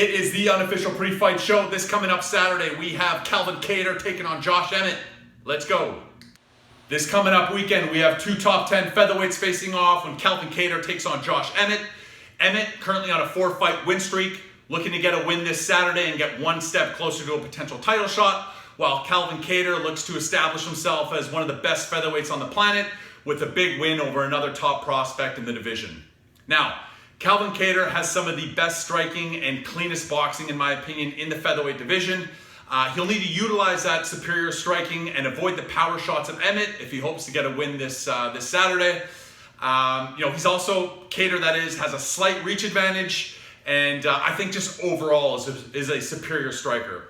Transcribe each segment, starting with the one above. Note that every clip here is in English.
It is the Unofficial Pre Fight Show. This coming up Saturday, we have Kattar taking on Josh Emmett. Let's go. This coming up weekend, we have two top 10 featherweights facing off when Kattar takes on Josh Emmett. Emmett currently on a 4-fight win streak, looking to get a win this Saturday and get one step closer to a potential title shot, while Kattar looks to establish himself as one of the best featherweights on the planet with a big win over another top prospect in the division. Now, Kattar has some of the best striking and cleanest boxing, in my opinion, in the featherweight division. He'll need to utilize that superior striking and avoid the power shots of Emmett if he hopes to get a win this Saturday. He's also, Kattar has a slight reach advantage, and I think just overall is a superior striker.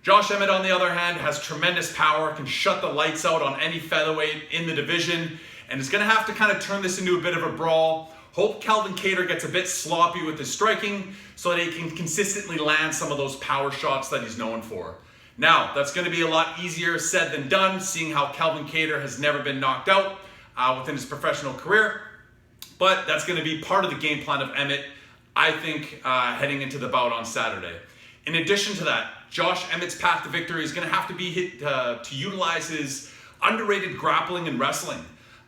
Josh Emmett, on the other hand, has tremendous power, can shut the lights out on any featherweight in the division, and is going to have to kind of turn this into a bit of a brawl. Hope Kattar gets a bit sloppy with his striking so that he can consistently land some of those power shots that he's known for. Now, that's going to be a lot easier said than done, seeing how Kattar has never been knocked out within his professional career. But that's going to be part of the game plan of Emmett, I think, heading into the bout on Saturday. In addition to that, Josh Emmett's path to victory is going to have to be to utilize his underrated grappling and wrestling.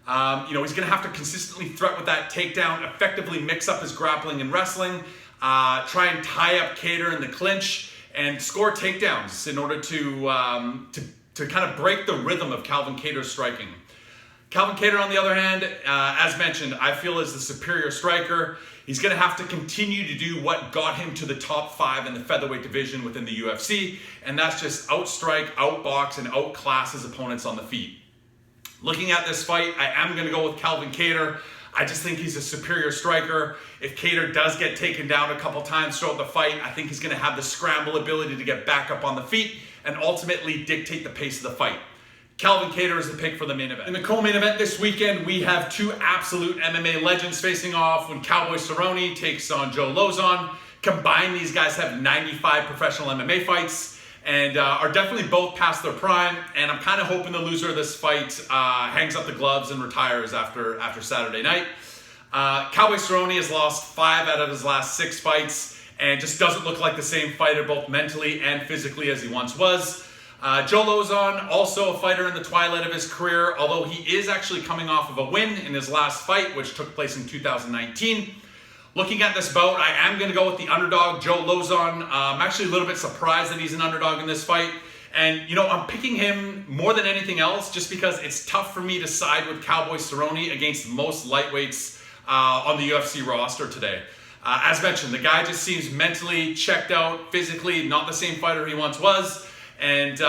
He's going to have to consistently threat with that takedown, effectively mix up his grappling and wrestling, try and tie up Kattar in the clinch, and score takedowns in order to kind of break the rhythm of Kattar's striking. Kattar, on the other hand, as mentioned, I feel is the superior striker. He's going to have to continue to do what got him to the top 5 in the featherweight division within the UFC, and that's just outstrike, outbox, and outclass his opponents on the feet. Looking at this fight, I am going to go with Kattar. I just think he's a superior striker. If Kattar does get taken down a couple times throughout the fight, I think he's going to have the scramble ability to get back up on the feet and ultimately dictate the pace of the fight. Kattar is the pick for the main event. In the co-main event this weekend, we have two absolute MMA legends facing off when Cowboy Cerrone takes on Joe Lauzon. Combined, these guys have 95 professional MMA fights and are definitely both past their prime, and I'm kind of hoping the loser of this fight hangs up the gloves and retires after Saturday night. Cowboy Cerrone has lost 5 out of his last 6 fights and just doesn't look like the same fighter both mentally and physically as he once was. Joe Lauzon, also a fighter in the twilight of his career, although he is actually coming off of a win in his last fight, which took place in 2019. Looking at this bout, I am going to go with the underdog, Joe Lauzon. I'm actually a little bit surprised that he's an underdog in this fight. And, I'm picking him more than anything else just because it's tough for me to side with Cowboy Cerrone against most lightweights on the UFC roster today. As mentioned, the guy just seems mentally checked out, physically not the same fighter he once was. And,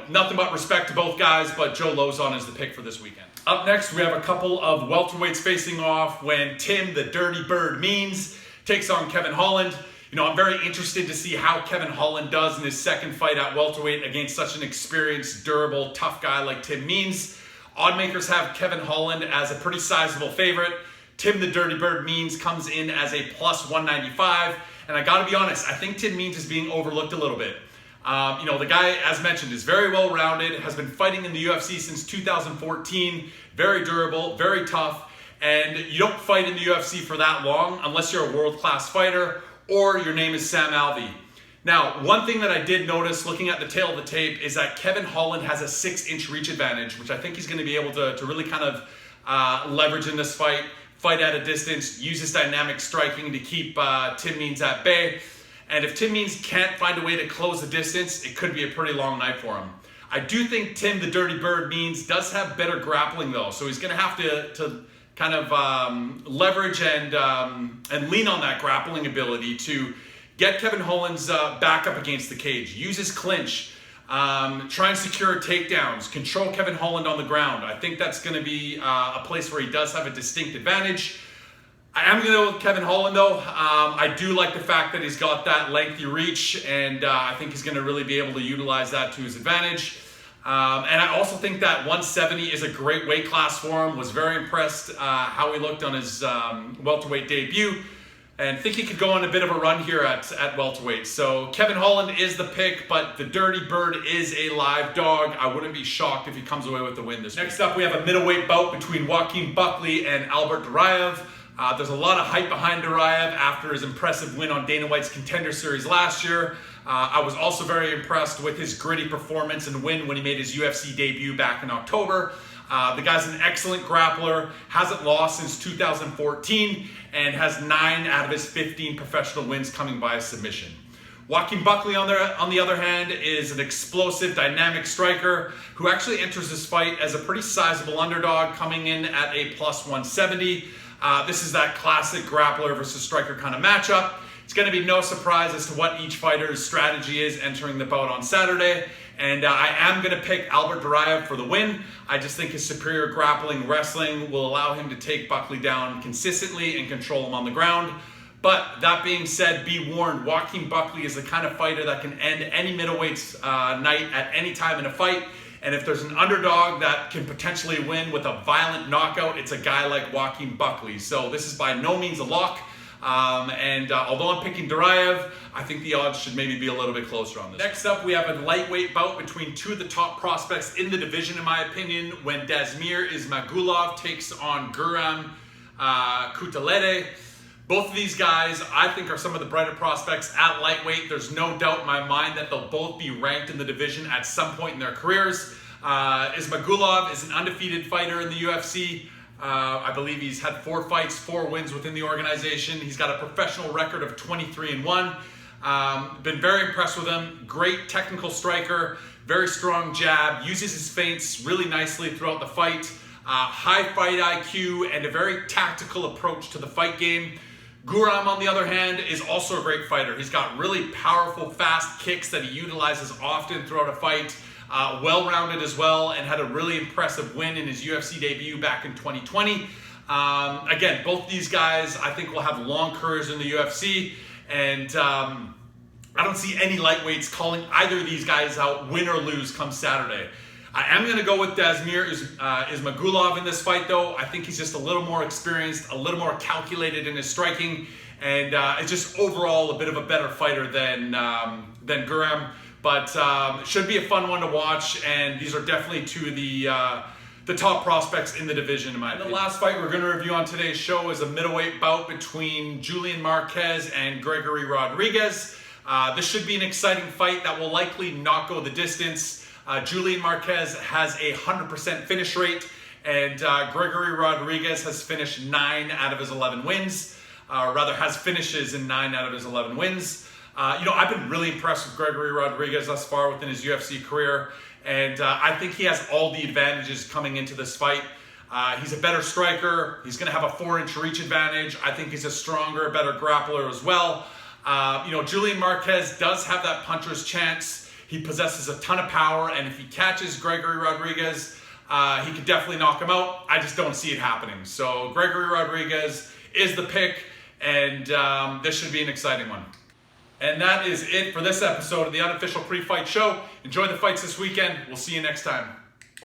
nothing but respect to both guys, but Joe Lauzon is the pick for this weekend. Up next, we have a couple of welterweights facing off when Tim the Dirty Bird Means takes on Kevin Holland. I'm very interested to see how Kevin Holland does in his second fight at welterweight against such an experienced, durable, tough guy like Tim Means. Oddmakers have Kevin Holland as a pretty sizable favorite. Tim the Dirty Bird Means comes in as a plus 195. And I gotta be honest, I think Tim Means is being overlooked a little bit. The guy, as mentioned, is very well-rounded, has been fighting in the UFC since 2014, very durable, very tough, and you don't fight in the UFC for that long unless you're a world-class fighter or your name is Sam Alvey. Now, one thing that I did notice looking at the tail of the tape is that Kevin Holland has a 6-inch reach advantage, which I think he's going to be able to really kind of leverage in this fight at a distance, use his dynamic striking to keep Tim Means at bay. And if Tim Means can't find a way to close the distance, it could be a pretty long night for him. I do think Tim the Dirty Bird Means does have better grappling though, so he's going to have to kind of leverage and lean on that grappling ability to get Kevin Holland's back up against the cage, use his clinch, try and secure takedowns, control Kevin Holland on the ground. I think that's going to be a place where he does have a distinct advantage. I am going to go with Kevin Holland, though. I do like the fact that he's got that lengthy reach, and I think he's going to really be able to utilize that to his advantage. And I also think that 170 is a great weight class for him. Was very impressed how he looked on his welterweight debut, and think he could go on a bit of a run here at welterweight. So Kevin Holland is the pick, but the Dirty Bird is a live dog. I wouldn't be shocked if he comes away with the win this week. Next up, we have a middleweight bout between Joaquin Buckley and Albert Darya. There's a lot of hype behind Darya after his impressive win on Dana White's Contender Series last year. I was also very impressed with his gritty performance and win when he made his UFC debut back in October. The guy's an excellent grappler, hasn't lost since 2014, and has 9 out of his 15 professional wins coming by a submission. Joaquin Buckley, on the other hand, is an explosive, dynamic striker who actually enters this fight as a pretty sizable underdog, coming in at a plus 170. This is that classic grappler versus striker kind of matchup. It's going to be no surprise as to what each fighter's strategy is entering the bout on Saturday. And I am going to pick Albert Darya for the win. I just think his superior grappling wrestling will allow him to take Buckley down consistently and control him on the ground. But that being said, be warned, Joaquin Buckley is the kind of fighter that can end any middleweight's night at any time in a fight. And if there's an underdog that can potentially win with a violent knockout, it's a guy like Joaquin Buckley. So this is by no means a lock. Although I'm picking Darya, I think the odds should maybe be a little bit closer on this. Next up, we have a lightweight bout between two of the top prospects in the division, in my opinion, when Dasmir Ismagulov takes on Guram Kutalede. Both of these guys, I think, are some of the brighter prospects at lightweight. There's no doubt in my mind that they'll both be ranked in the division at some point in their careers. Ismagulov is an undefeated fighter in the UFC. I believe he's had 4 fights, 4 wins within the organization. He's got a professional record of 23-1. Been very impressed with him. Great technical striker, very strong jab, uses his feints really nicely throughout the fight. High fight IQ and a very tactical approach to the fight game. Guram, on the other hand, is also a great fighter. He's got really powerful, fast kicks that he utilizes often throughout a fight. Well-rounded as well, and had a really impressive win in his UFC debut back in 2020. Again, both these guys, I think, will have long careers in the UFC, and I don't see any lightweights calling either of these guys out, win or lose, come Saturday. I am going to go with Dasmir Ismagulov in this fight, though. I think he's just a little more experienced, a little more calculated in his striking, and it's just overall a bit of a better fighter than Guram. But it should be a fun one to watch, and these are definitely two of the top prospects in the division, in my opinion. The last fight we're going to review on today's show is a middleweight bout between Julian Marquez and Gregory Rodriguez. This should be an exciting fight that will likely not go the distance. Julian Marquez has a 100% finish rate, and Gregory Rodriguez has finished 9 out of his 11 wins, or rather has finishes in 9 out of his 11 wins. I've been really impressed with Gregory Rodriguez thus far within his UFC career, and I think he has all the advantages coming into this fight. He's a better striker. He's going to have a 4-inch reach advantage. I think he's a stronger, better grappler as well. Julian Marquez does have that puncher's chance. He possesses a ton of power, and if he catches Gregory Rodriguez, he could definitely knock him out. I just don't see it happening. So Gregory Rodriguez is the pick, and this should be an exciting one. And that is it for this episode of the Unofficial Pre Fight Show. Enjoy the fights this weekend. We'll see you next time.